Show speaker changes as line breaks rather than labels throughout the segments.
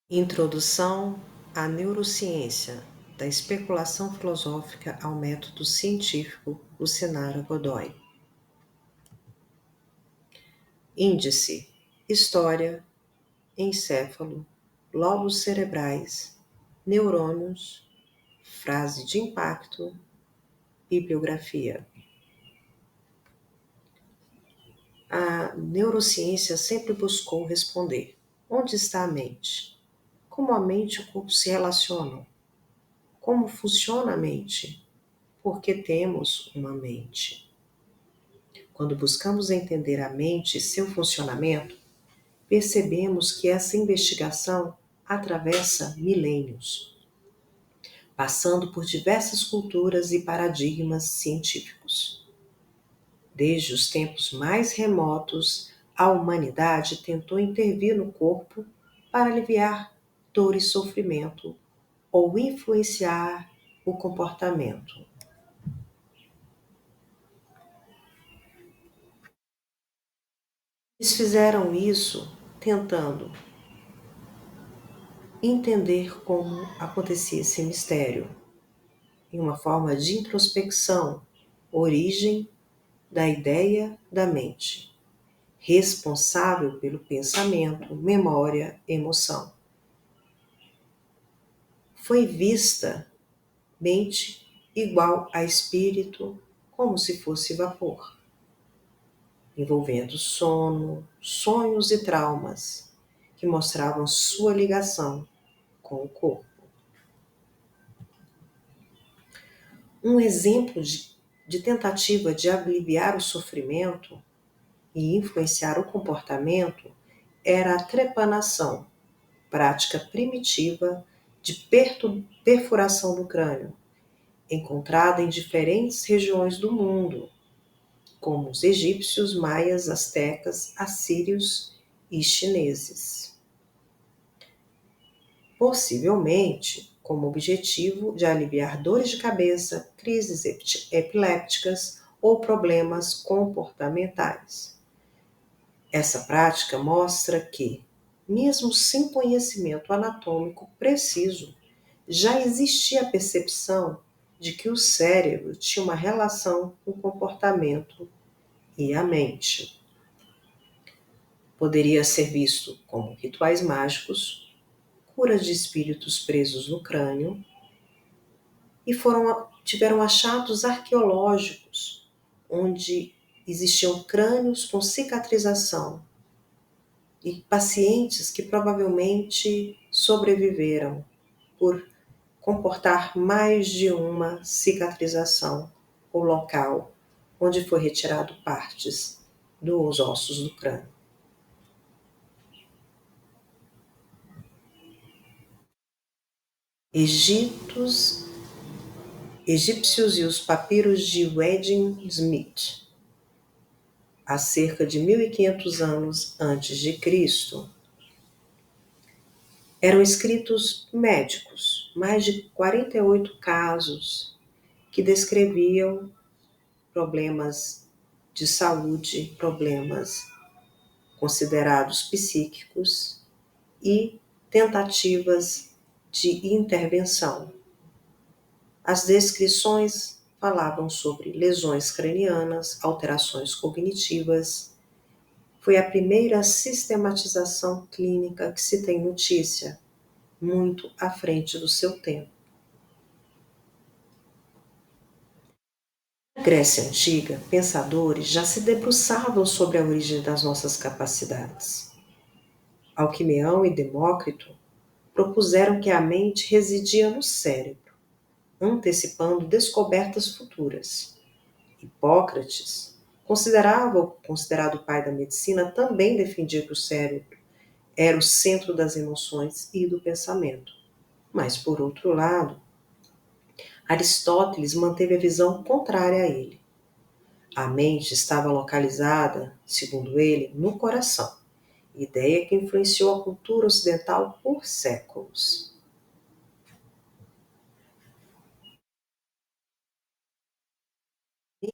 Introdução à Neurociência, da especulação filosófica ao método científico, Lucena Godoy. Índice: História, encéfalo, lobos cerebrais, neurônios, frase de impacto, bibliografia. A neurociência sempre buscou responder: onde está a mente? Como a mente e o corpo se relacionam? Como funciona a mente? Por que temos uma mente? Quando buscamos entender a mente e seu funcionamento, percebemos que essa investigação atravessa milênios, passando por diversas culturas e paradigmas científicos. Desde os tempos mais remotos, a humanidade tentou intervir no corpo para aliviar dor e sofrimento ou influenciar o comportamento. Eles fizeram isso tentando entender como acontecia esse mistério, em uma forma de introspecção, origem da ideia da mente, responsável pelo pensamento, memória, emoção. Foi vista mente igual a espírito, como se fosse vapor, envolvendo sono, sonhos e traumas, que mostravam sua ligação com o corpo. Um exemplo de tentativa de aliviar o sofrimento e influenciar o comportamento era a trepanação, prática primitiva de perfuração do crânio, encontrada em diferentes regiões do mundo, como os egípcios, maias, astecas, assírios e chineses. Possivelmente como objetivo de aliviar dores de cabeça, crises epilépticas ou problemas comportamentais. Essa prática mostra que, mesmo sem conhecimento anatômico preciso, já existia a percepção de que o cérebro tinha uma relação com o comportamento e a mente. Poderia ser visto como rituais mágicos, cura de espíritos presos no crânio, e tiveram achados arqueológicos onde existiam crânios com cicatrização e pacientes que provavelmente sobreviveram por comportar mais de uma cicatrização ou local onde foi retirado partes dos ossos do crânio. Egípcios e os papiros de Wedding Smith, há cerca de 1500 anos antes de Cristo, eram escritos médicos, mais de 48 casos que descreviam problemas de saúde, problemas considerados psíquicos e tentativas de intervenção. As descrições falavam sobre lesões cranianas, alterações cognitivas. Foi a primeira sistematização clínica que se tem notícia, muito à frente do seu tempo. Na Grécia Antiga, pensadores já se debruçavam sobre a origem das nossas capacidades. Alquimeão e Demócrito propuseram que a mente residia no cérebro, antecipando descobertas futuras. Hipócrates, considerado o pai da medicina, também defendia que o cérebro era o centro das emoções e do pensamento. Mas, por outro lado, Aristóteles manteve a visão contrária a ele. A mente estava localizada, segundo ele, no coração, ideia que influenciou a cultura ocidental por séculos.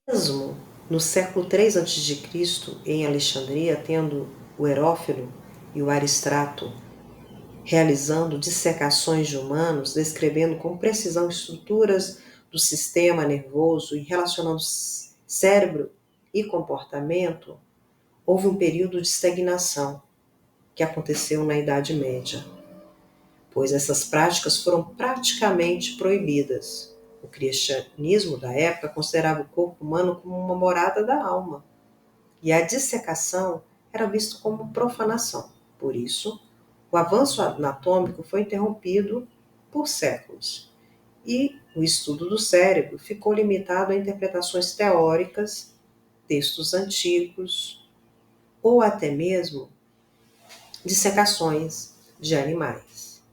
Mesmo no século III a.C., em Alexandria, tendo o Herófilo e o Aristarco realizando dissecações de humanos, descrevendo com precisão estruturas do sistema nervoso e relacionando cérebro e comportamento, houve um período de estagnação que aconteceu na Idade Média, pois essas práticas foram praticamente proibidas. O cristianismo da época considerava o corpo humano como uma morada da alma, e a dissecação era visto como profanação. Por isso, o avanço anatômico foi interrompido por séculos, e o estudo do cérebro ficou limitado a interpretações teóricas, textos antigos, ou até mesmo dissecações de animais.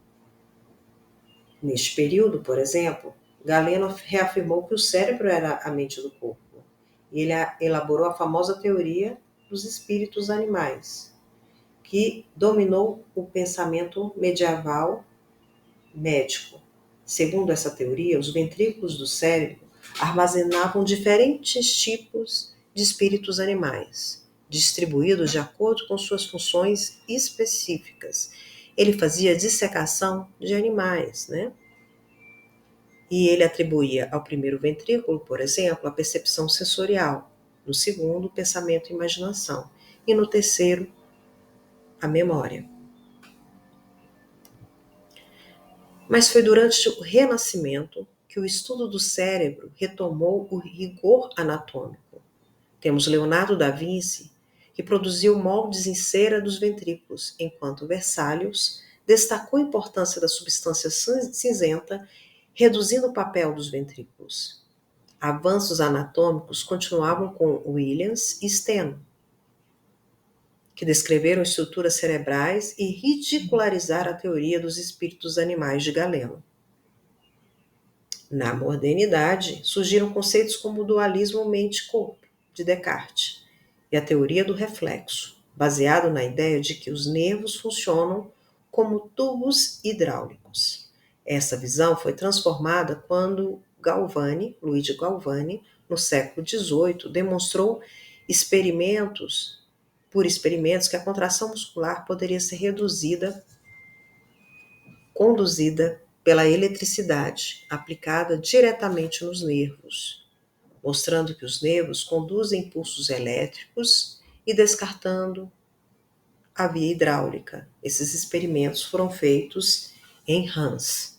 Neste período, por exemplo, Galeno reafirmou que o cérebro era a mente do corpo, e ele elaborou a famosa teoria dos espíritos animais, que dominou o pensamento medieval médico. Segundo essa teoria, os ventrículos do cérebro armazenavam diferentes tipos de espíritos animais, distribuídos de acordo com suas funções específicas. Ele fazia dissecação de animais, né? E ele atribuía ao primeiro ventrículo, por exemplo, a percepção sensorial, no segundo, o pensamento e imaginação, e no terceiro, a memória. Mas foi durante o Renascimento que o estudo do cérebro retomou o rigor anatômico. Temos Leonardo da Vinci, que produziu moldes em cera dos ventrículos, enquanto Vesalius destacou a importância da substância cinzenta, reduzindo o papel dos ventrículos. Avanços anatômicos continuavam com Williams e Steno, que descreveram estruturas cerebrais e ridicularizaram a teoria dos espíritos animais de Galeno. Na modernidade, surgiram conceitos como o dualismo mente-corpo, de Descartes, e a teoria do reflexo, baseado na ideia de que os nervos funcionam como tubos hidráulicos. Essa visão foi transformada quando Luigi Galvani, no século XVIII, demonstrou por experimentos que a contração muscular poderia ser conduzida pela eletricidade aplicada diretamente nos nervos, mostrando que os nervos conduzem impulsos elétricos e descartando a via hidráulica. Esses experimentos foram feitos em rãs.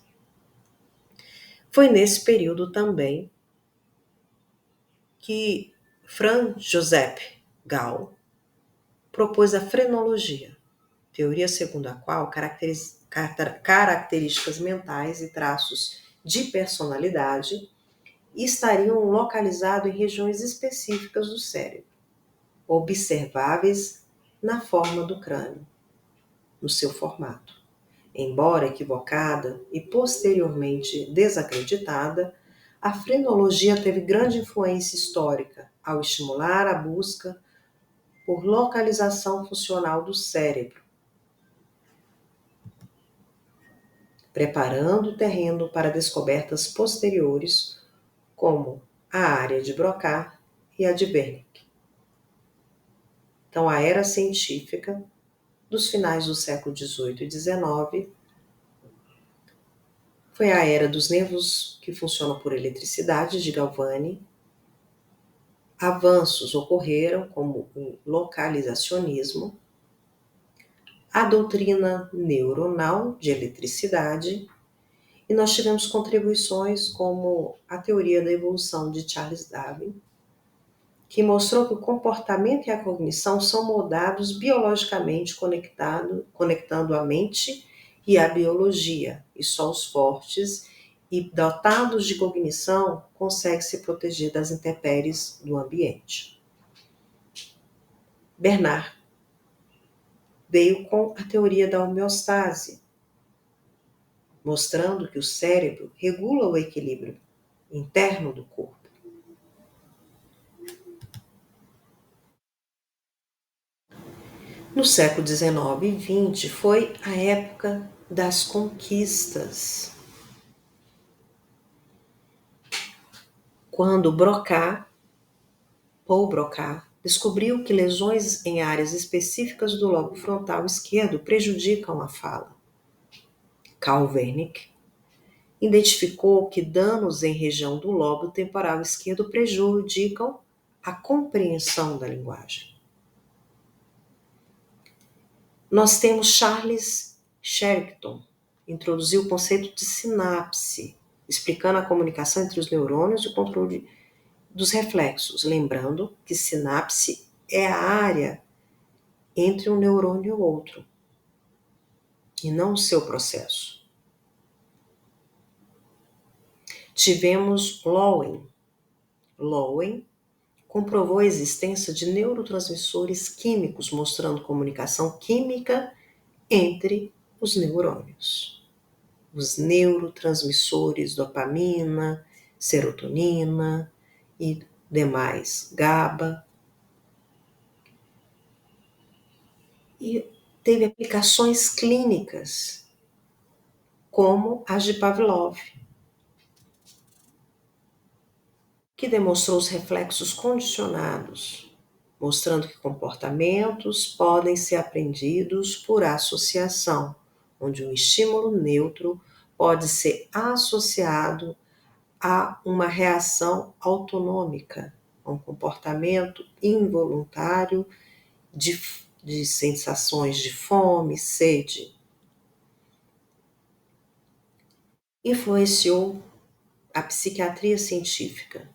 Foi nesse período também que Franz Joseph Gall propôs a frenologia, teoria segundo a qual características mentais e traços de personalidade estariam localizados em regiões específicas do cérebro, observáveis na forma do crânio, no seu formato. Embora equivocada e posteriormente desacreditada, a frenologia teve grande influência histórica ao estimular a busca por localização funcional do cérebro, preparando o terreno para descobertas posteriores, como a área de Broca e a de Wernicke. Então, a era científica dos finais do século XVIII e XIX foi a era dos nervos que funcionam por eletricidade, de Galvani. Avanços ocorreram, como o localizacionismo, a doutrina neuronal de eletricidade, e nós tivemos contribuições como a teoria da evolução de Charles Darwin, que mostrou que o comportamento e a cognição são moldados biologicamente, conectando a mente e a biologia, e só os fortes e dotados de cognição conseguem se proteger das intempéries do ambiente. Bernard veio com a teoria da homeostase, mostrando que o cérebro regula o equilíbrio interno do corpo. No século XIX e XX foi a época das conquistas, quando Paul Broca, descobriu que lesões em áreas específicas do lobo frontal esquerdo prejudicam a fala. Carl Wernicke, identificou que danos em região do lobo temporal esquerdo prejudicam a compreensão da linguagem. Nós temos Charles Sherrington, introduziu o conceito de sinapse, explicando a comunicação entre os neurônios e o controle dos reflexos, lembrando que sinapse é a área entre um neurônio e o outro, e não o seu processo. Tivemos Lowen. Lowen comprovou a existência de neurotransmissores químicos, mostrando comunicação química entre os neurônios. Os neurotransmissores dopamina, serotonina e demais, GABA. E teve aplicações clínicas, como as de Pavlov, que demonstrou os reflexos condicionados, mostrando que comportamentos podem ser aprendidos por associação, onde um estímulo neutro pode ser associado a uma reação autonômica, a um comportamento involuntário de sensações de fome, sede. Influenciou a psiquiatria científica,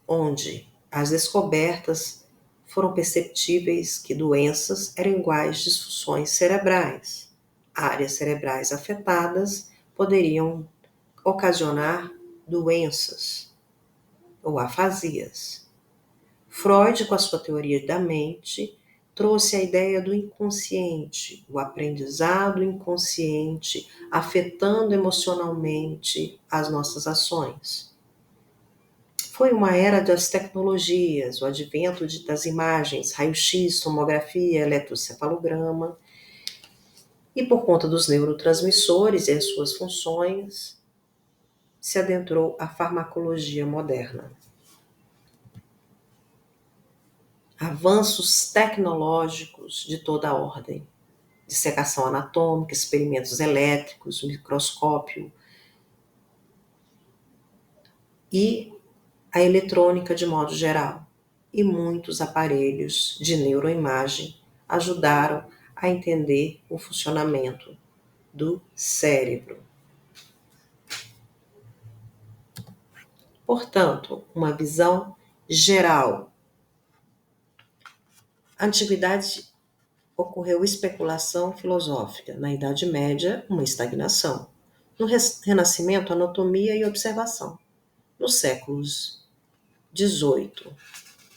onde as descobertas foram perceptíveis que doenças eram iguais disfunções cerebrais. Áreas cerebrais afetadas poderiam ocasionar doenças ou afasias. Freud, com a sua teoria da mente, trouxe a ideia do inconsciente, o aprendizado inconsciente, afetando emocionalmente as nossas ações. Foi uma era das tecnologias, o advento das imagens, raio-x, tomografia, eletrocefalograma, e por conta dos neurotransmissores e as suas funções, se adentrou a farmacologia moderna. Avanços tecnológicos de toda a ordem, dissecação anatômica, experimentos elétricos, microscópio e a eletrônica de modo geral. E muitos aparelhos de neuroimagem ajudaram a entender o funcionamento do cérebro. Portanto, uma visão geral. Na antiguidade ocorreu especulação filosófica, na Idade Média, uma estagnação. No Renascimento, anatomia e observação. Nos séculos XVIII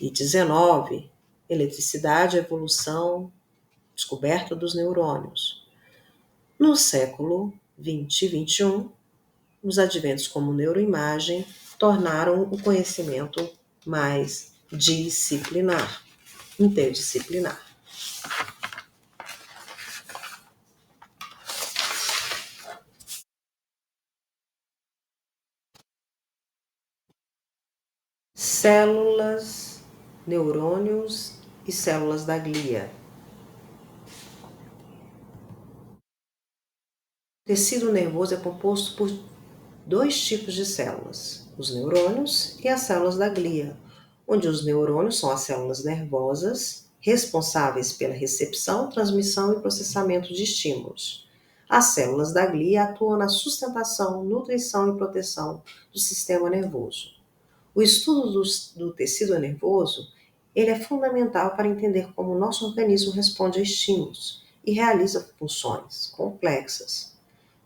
e XIX, eletricidade, evolução, descoberta dos neurônios. No século XX e XXI, os adventos como neuroimagem tornaram o conhecimento mais disciplinar, interdisciplinar. Células, neurônios e células da glia. O tecido nervoso é composto por dois tipos de células, os neurônios e as células da glia, onde os neurônios são as células nervosas responsáveis pela recepção, transmissão e processamento de estímulos. As células da glia atuam na sustentação, nutrição e proteção do sistema nervoso. O estudo do tecido nervoso ele é fundamental para entender como o nosso organismo responde a estímulos e realiza funções complexas,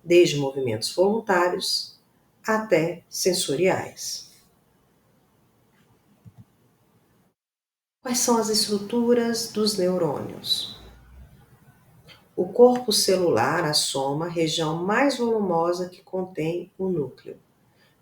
desde movimentos voluntários até sensoriais. Quais são as estruturas dos neurônios? O corpo celular assoma a região mais volumosa que contém o núcleo.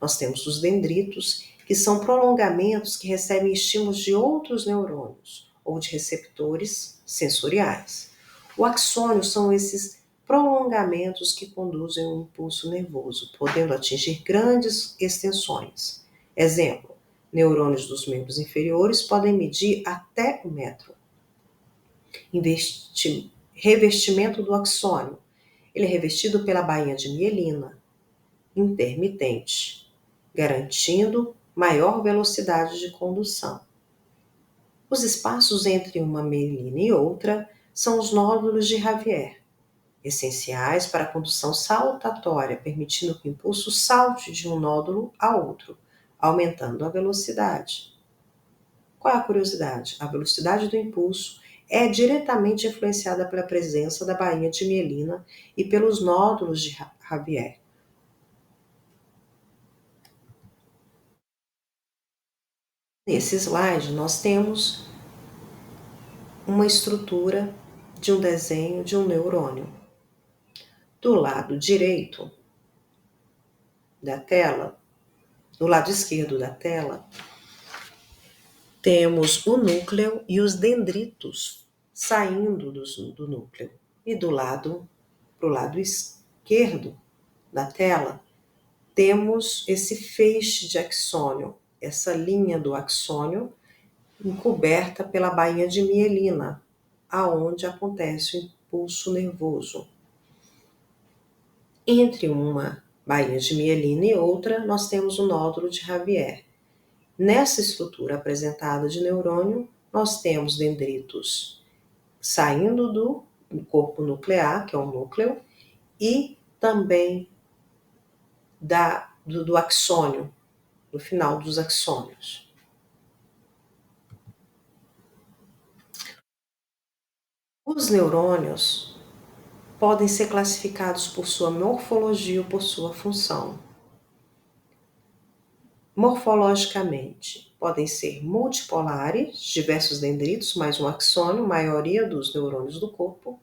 Nós temos os dendritos, que são prolongamentos que recebem estímulos de outros neurônios ou de receptores sensoriais. O axônio são esses prolongamentos que conduzem um impulso nervoso, podendo atingir grandes extensões. Exemplo, neurônios dos membros inferiores podem medir até 1 metro. Revestimento do axônio Ele é revestido pela bainha de mielina intermitente, garantindo maior velocidade de condução. Os espaços entre uma mielina e outra são os nódulos de Javier, essenciais para a condução saltatória, permitindo que o impulso salte de um nódulo a outro, aumentando a velocidade. Qual é a curiosidade? A velocidade do impulso é diretamente influenciada pela presença da bainha de mielina e pelos nódulos de Javier. Nesse slide, nós temos uma estrutura de um desenho de um neurônio. Do lado direito da tela, do lado esquerdo da tela, temos o núcleo e os dendritos saindo do núcleo. E pro lado esquerdo da tela, temos esse feixe de axônio, essa linha do axônio encoberta pela bainha de mielina, aonde acontece o impulso nervoso. Entre uma bainha de mielina e outra, nós temos o nódulo de Javier. Nessa estrutura apresentada de neurônio, nós temos dendritos saindo do corpo nuclear, que é o núcleo, e também do axônio, no final dos axônios. Os neurônios podem ser classificados por sua morfologia ou por sua função. Morfologicamente, podem ser multipolares, diversos dendritos mais um axônio, maioria dos neurônios do corpo.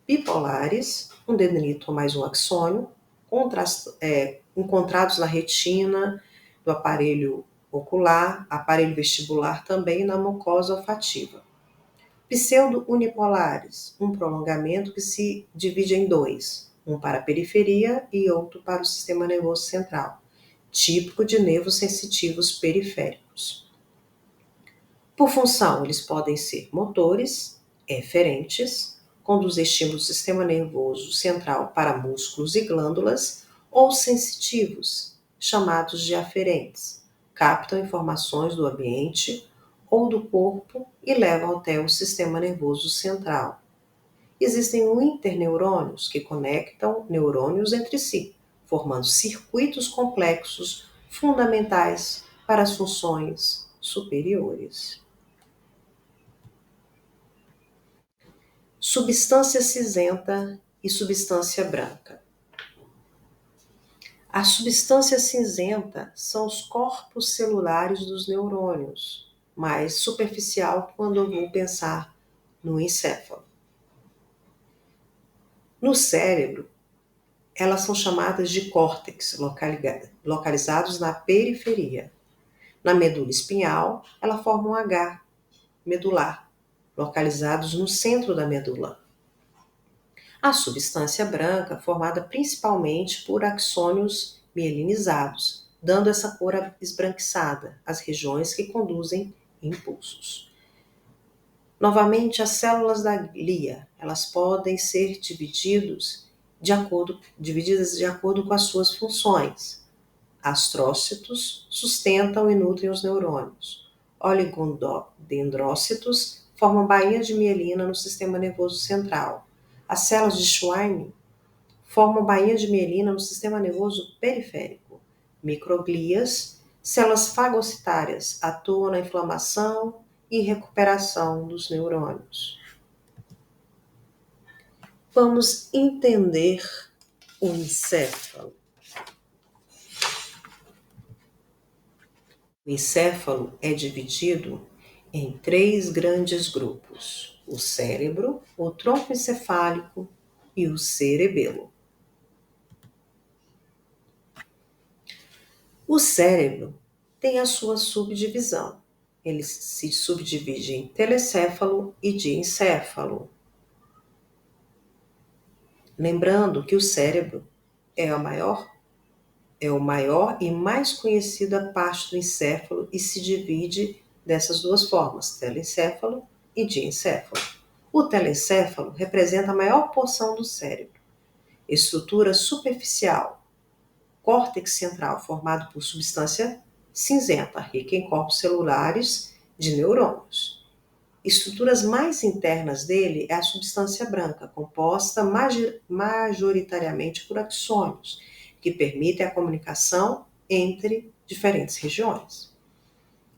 Bipolares, um dendrito mais um axônio, encontrados na retina, do aparelho ocular, aparelho vestibular também, na mucosa olfativa. Pseudo-unipolares, um prolongamento que se divide em dois, um para a periferia e outro para o sistema nervoso central, típico de nervos sensitivos periféricos. Por função, eles podem ser motores, eferentes, conduzir estímulos do sistema nervoso central para músculos e glândulas, ou sensitivos, chamados de aferentes, captam informações do ambiente ou do corpo e levam até o sistema nervoso central. Existem interneurônios que conectam neurônios entre si, formando circuitos complexos fundamentais para as funções superiores. Substância cinzenta e substância branca. A substância cinzenta são os corpos celulares dos neurônios, mais superficial quando eu vou pensar no encéfalo. No cérebro, elas são chamadas de córtex, localizados na periferia. Na medula espinhal, ela forma um H medular, localizados no centro da medula. A substância branca, formada principalmente por axônios mielinizados, dando essa cor esbranquiçada às regiões que conduzem impulsos. Novamente, as células da glia, elas podem ser divididas de acordo com as suas funções. Astrócitos sustentam e nutrem os neurônios. Oligodendrócitos formam bainhas de mielina no sistema nervoso central. As células de Schwann formam bainhas de mielina no sistema nervoso periférico. Microglias, células fagocitárias, atuam na inflamação e recuperação dos neurônios. Vamos entender o encéfalo. O encéfalo é dividido em 3 grandes grupos: o cérebro, o tronco encefálico e o cerebelo. O cérebro tem a sua subdivisão. Ele se subdivide em telecéfalo e diencéfalo. Lembrando que o cérebro é o maior e mais conhecida parte do encéfalo e se divide dessas duas formas, telencéfalo e diencéfalo. O telencéfalo representa a maior porção do cérebro. Estrutura superficial, córtex central, formado por substância cinzenta, rica em corpos celulares de neurônios. Estruturas mais internas dele é a substância branca, composta majoritariamente por axônios, que permitem a comunicação entre diferentes regiões.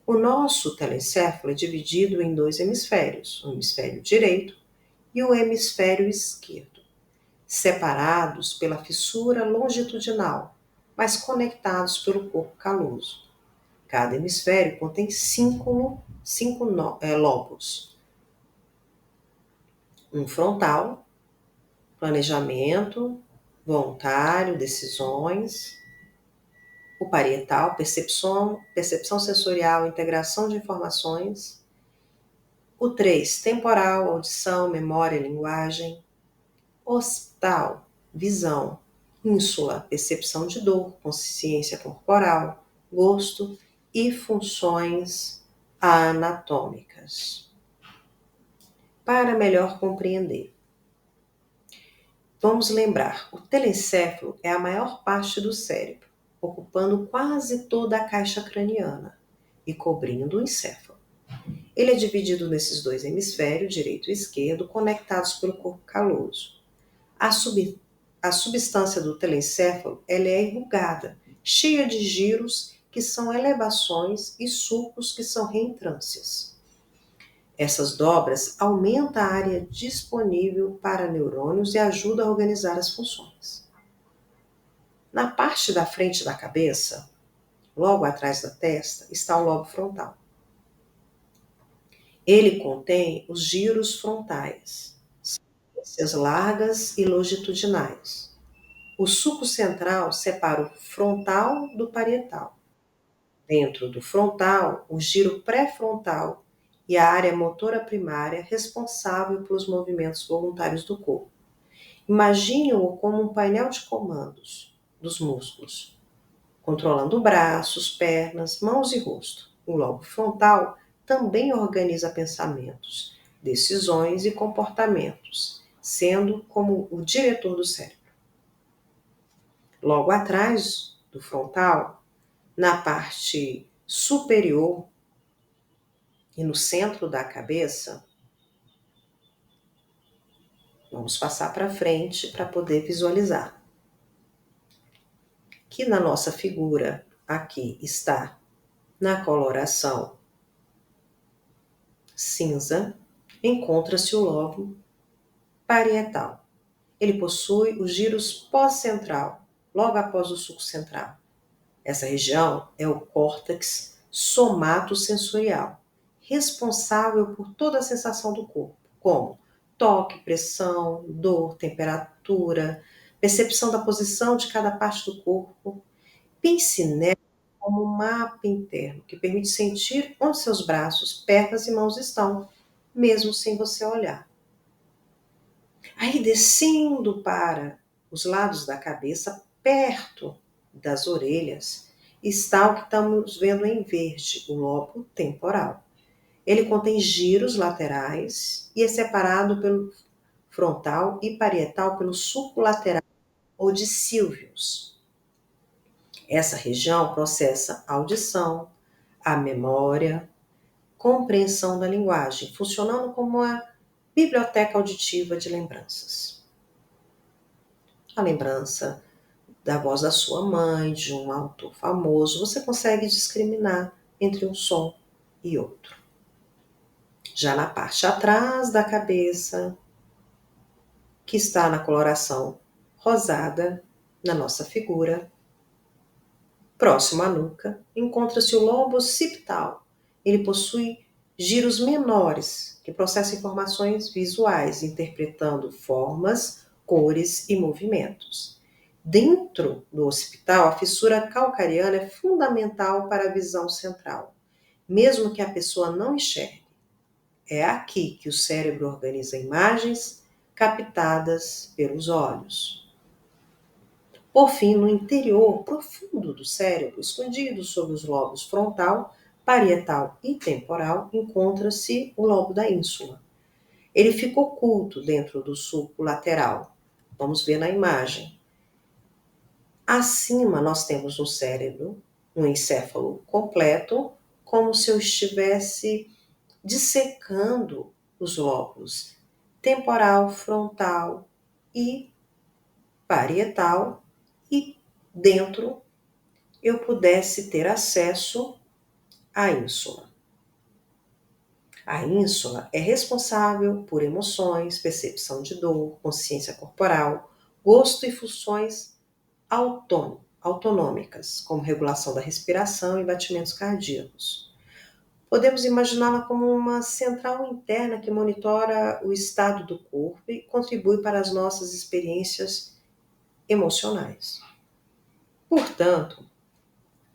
O nosso telencéfalo é dividido em dois hemisférios, o hemisfério direito e o hemisfério esquerdo, separados pela fissura longitudinal, mas conectados pelo corpo caloso. Cada hemisfério contém cinco lobos. Um frontal, planejamento, voluntário, decisões. O parietal, percepção sensorial, integração de informações. O 3, temporal, audição, memória, linguagem. Occipital, visão. Ínsula, percepção de dor, consciência corporal, gosto e funções anatômicas. Para melhor compreender, vamos lembrar, o telencéfalo é a maior parte do cérebro, ocupando quase toda a caixa craniana e cobrindo o encéfalo. Ele é dividido nesses dois hemisférios, direito e esquerdo, conectados pelo corpo caloso. A substância do telencéfalo ela é enrugada, cheia de giros que são elevações e sulcos que são reentrâncias. Essas dobras aumentam a área disponível para neurônios e ajudam a organizar as funções. Na parte da frente da cabeça, logo atrás da testa, está o lobo frontal. Ele contém os giros frontais, sequências largas e longitudinais. O sulco central separa o frontal do parietal. Dentro do frontal, o giro pré-frontal e a área motora primária responsável pelos movimentos voluntários do corpo. Imagine-o como um painel de comandos dos músculos, controlando braços, pernas, mãos e rosto. O lobo frontal também organiza pensamentos, decisões e comportamentos, sendo como o diretor do cérebro. Logo atrás do frontal, na parte superior e no centro da cabeça, vamos passar para frente para poder visualizar. Que na nossa figura aqui está na coloração cinza, encontra-se o lobo parietal. Ele possui os giros pós-central, logo após o sulco central. Essa região é o córtex somatosensorial, responsável por toda a sensação do corpo, como toque, pressão, dor, temperatura, percepção da posição de cada parte do corpo. Pense nela como um mapa interno que permite sentir onde seus braços, pernas e mãos estão, mesmo sem você olhar. Aí, descendo para os lados da cabeça, perto das orelhas, está o que estamos vendo em verde, o lobo temporal. Ele contém giros laterais e é separado pelo frontal e parietal pelo sulco lateral ou de Sylvius. Essa região processa a audição, a memória, compreensão da linguagem, funcionando como uma biblioteca auditiva de lembranças. A lembrança da voz da sua mãe, de um autor famoso, você consegue discriminar entre um som e outro. Já na parte atrás da cabeça, que está na coloração rosada, na nossa figura, próximo à nuca, encontra-se o lobo occipital. Ele possui giros menores, que processam informações visuais, interpretando formas, cores e movimentos. Dentro do occipital, a fissura calcariana é fundamental para a visão central, mesmo que a pessoa não enxergue. É aqui que o cérebro organiza imagens captadas pelos olhos. Por fim, no interior profundo do cérebro, escondido sob os lobos frontal, parietal e temporal, encontra-se o lobo da ínsula. Ele fica oculto dentro do sulco lateral, Vamos ver na imagem. Acima nós temos um cérebro, um encéfalo completo, como se eu estivesse dissecando os lóbulos temporal, frontal e parietal, e dentro eu pudesse ter acesso à ínsula. A ínsula é responsável por emoções, percepção de dor, consciência corporal, gosto e funções autonômicas, como regulação da respiração e batimentos cardíacos. Podemos imaginá-la como uma central interna que monitora o estado do corpo e contribui para as nossas experiências emocionais. Portanto,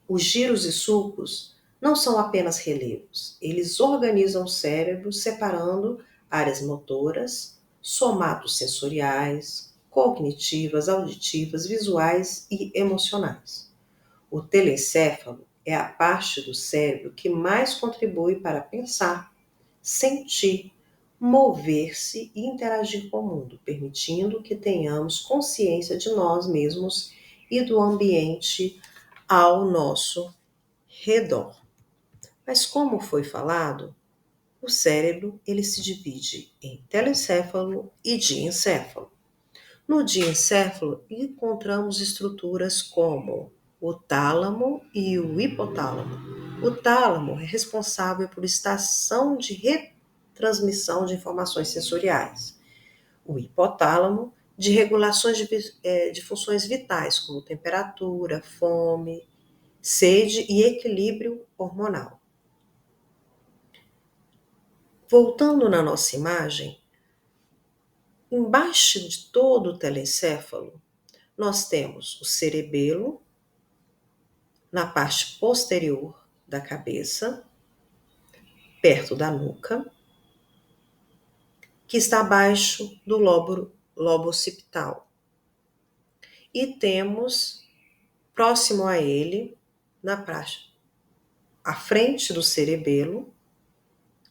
os giros e sulcos não são apenas relevos, eles organizam o cérebro separando áreas motoras, somatosensoriais, cognitivas, auditivas, visuais e emocionais. O telencéfalo é a parte do cérebro que mais contribui para pensar, sentir, mover-se e interagir com o mundo, permitindo que tenhamos consciência de nós mesmos e do ambiente ao nosso redor. Mas como foi falado, o cérebro ele se divide em telencéfalo e diencéfalo. No diencéfalo encontramos estruturas como o tálamo e o hipotálamo. O tálamo é responsável por estação de retransmissão de informações sensoriais. O hipotálamo de regulações de funções vitais, como temperatura, fome, sede e equilíbrio hormonal. Voltando na nossa imagem, embaixo de todo o telencéfalo, nós temos o cerebelo, na parte posterior da cabeça, perto da nuca, que está abaixo do lobo occipital. E temos, próximo a ele, na parte à frente do cerebelo,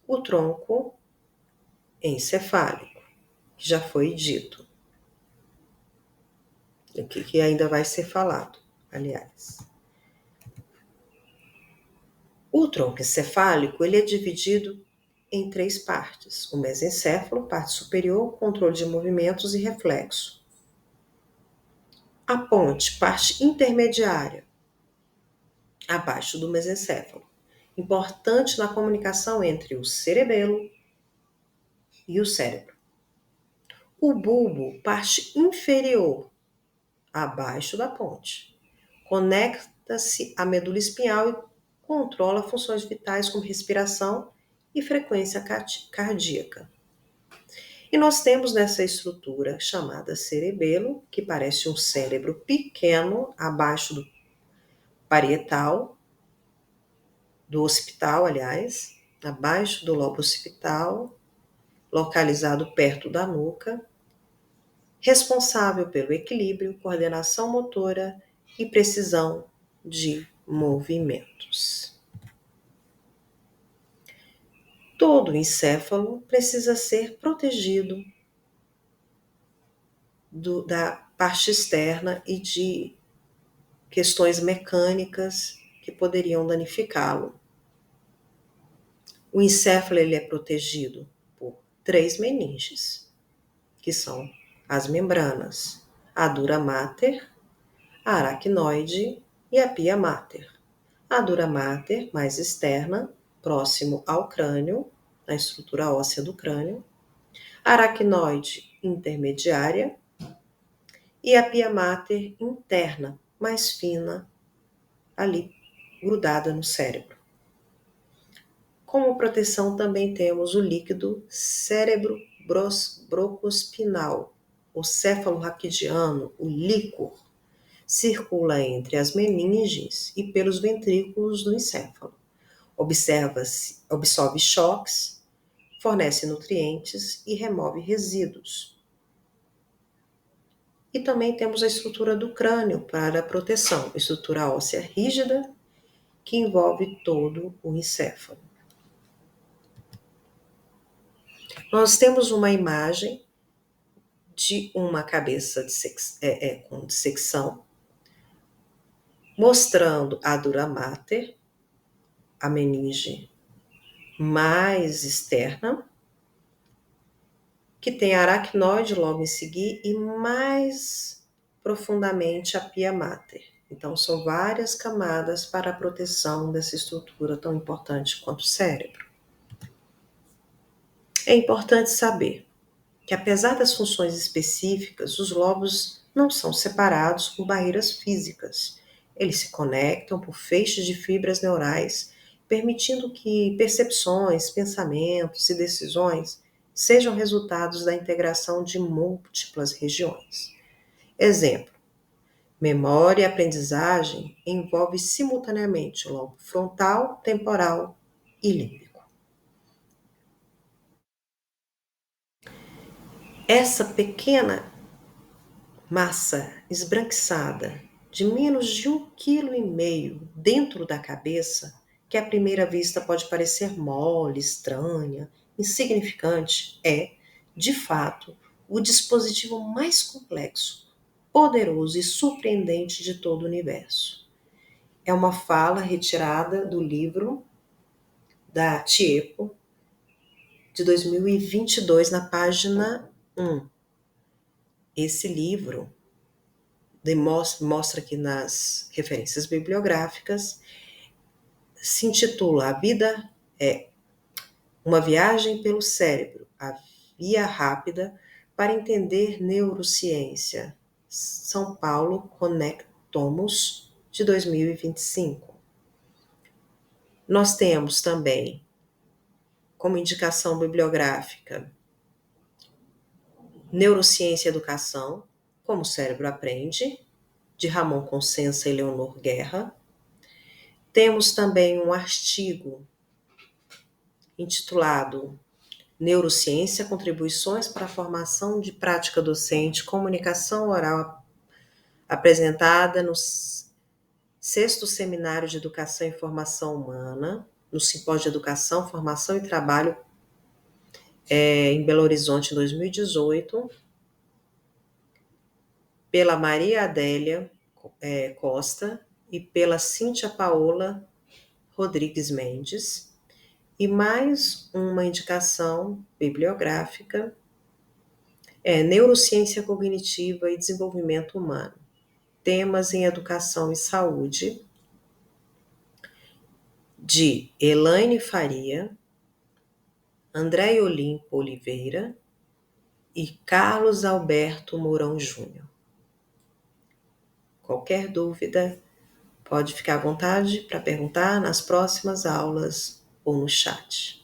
o tronco encefálico, que já foi dito, que ainda vai ser falado, aliás. O tronco encefálico ele é dividido em 3 partes: o mesencéfalo, parte superior, controle de movimentos e reflexo. A ponte, parte intermediária, abaixo do mesencéfalo, importante na comunicação entre o cerebelo e o cérebro. O bulbo, parte inferior, abaixo da ponte, conecta-se à medula espinhal e controla funções vitais como respiração e frequência cardíaca. E nós temos nessa estrutura chamada cerebelo, que parece um cérebro pequeno abaixo do parietal, do occipital, aliás, abaixo do lobo occipital, localizado perto da nuca, responsável pelo equilíbrio, coordenação motora e precisão de movimentos. Todo encéfalo precisa ser protegido da parte externa e de questões mecânicas que poderiam danificá-lo. O encéfalo ele é protegido por 3 meninges, que são as membranas, a dura mater, a aracnoide e a pia mater. A dura mater, mais externa, próximo ao crânio, na estrutura óssea do crânio, a aracnoide intermediária e a pia mater interna, mais fina, ali grudada no cérebro. Como proteção também temos o líquido cerebro-brocospinal, o céfalo-raquidiano, o líquor, circula entre as meninges e pelos ventrículos do encéfalo. Absorve choques, fornece nutrientes e remove resíduos. E também temos a estrutura do crânio para a proteção, estrutura óssea rígida que envolve todo o encéfalo. Nós temos uma imagem de uma cabeça com dissecção, mostrando a dura mater, a meninge mais externa, que tem a aracnoide logo em seguida e mais profundamente a pia mater. Então, são várias camadas para a proteção dessa estrutura tão importante quanto o cérebro. É importante saber que, apesar das funções específicas, os lobos não são separados por barreiras físicas. Eles se conectam por feixes de fibras neurais, permitindo que percepções, pensamentos e decisões sejam resultados da integração de múltiplas regiões. Exemplo: memória e aprendizagem envolve simultaneamente o lobo frontal, temporal e límbico. Essa pequena massa esbranquiçada de menos de 1,5 kg dentro da cabeça, que à primeira vista pode parecer mole, estranha, insignificante, é, de fato, o dispositivo mais complexo, poderoso e surpreendente de todo o universo. É uma fala retirada do livro da Tiepo, de 2022, na página 1. Esse livro mostra aqui nas referências bibliográficas, se intitula A Vida é uma Viagem pelo Cérebro, a Via Rápida para Entender Neurociência, São Paulo, Conectomos, de 2025. Nós temos também, como indicação bibliográfica, Neurociência e Educação, Como o Cérebro Aprende, de Ramon Consensa e Leonor Guerra. Temos também um artigo intitulado Neurociência, Contribuições para a Formação de Prática Docente, Comunicação Oral, apresentada no 6º Seminário de Educação e Formação Humana, no Simpósio de Educação, Formação e Trabalho, em Belo Horizonte, em 2018, pela Maria Adélia Costa e pela Cíntia Paola Rodrigues Mendes. E mais uma indicação bibliográfica é Neurociência Cognitiva e Desenvolvimento Humano, Temas em Educação e Saúde, de Elaine Faria, André Olimpo Oliveira e Carlos Alberto Mourão Júnior. Qualquer dúvida, pode ficar à vontade para perguntar nas próximas aulas ou no chat.